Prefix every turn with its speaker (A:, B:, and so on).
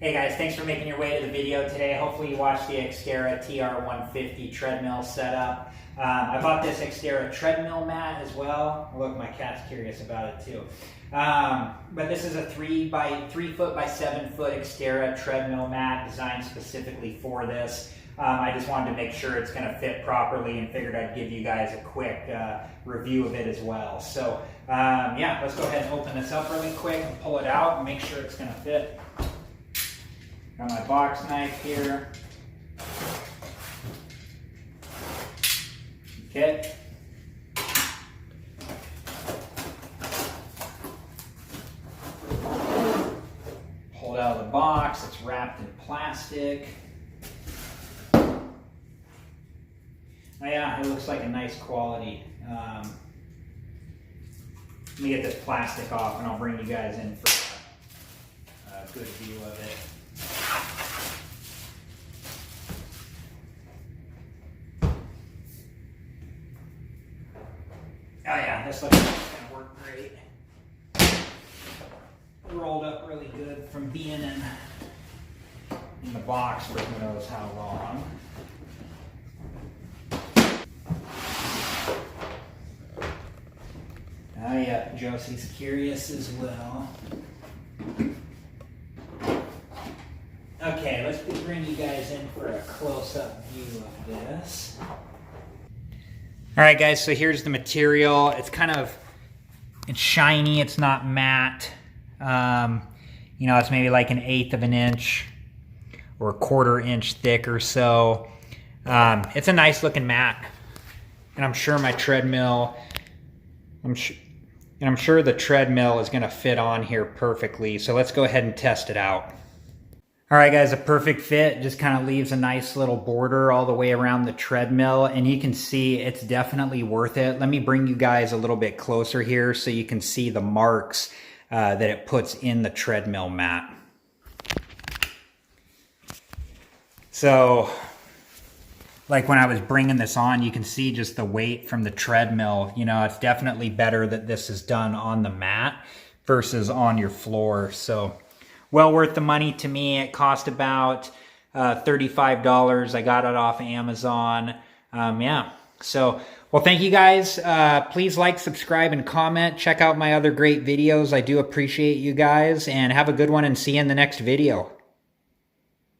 A: Hey guys, thanks for making your way to the video today. Hopefully you watched the Xterra TR150 Treadmill setup. I bought this Xterra Treadmill Mat as well. Look, my cat's curious about it too. But this is a 3 foot by 7 foot Xterra Treadmill Mat designed specifically for this. I just wanted to make sure it's going to fit properly and figured I'd give you guys a quick review of it as well. So yeah, let's go ahead and open this up really quick and pull it out and make sure it's going to fit. Got my box knife here. Okay. Pull it out of the box. It's wrapped in plastic. Oh yeah, it looks like a nice quality. Let me get this plastic off and I'll bring you guys in for a good view of it. Oh yeah, this looks like it's going to work great. Rolled up really good from being in the box for who knows how long. Oh yeah, Josie's curious as well. Okay, let's bring you guys in for a close-up view of this. All right, guys, so here's the material. It's it's shiny, it's not matte. You know, it's maybe like 1/8 of an inch or 1/4 inch thick or so. It's a nice looking mat. And I'm sure my treadmill, I'm sure the treadmill is gonna fit on here perfectly. So let's go ahead and test it out. All right, guys, a perfect fit. Just kind of leaves a nice little border all the way around the treadmill, and you can see it's definitely worth it. Let me bring you guys a little bit closer here so you can see the marks that it puts in the treadmill mat. So, like when I was bringing this on, you can see just the weight from the treadmill. You know, it's definitely better that this is done on the mat versus on your floor. So, well worth the money to me. It cost about $35. I got it off Amazon. Yeah. So, well, thank you guys. Please like, subscribe, and comment. Check out my other great videos. I do appreciate you guys. And have a good one and see you in the next video.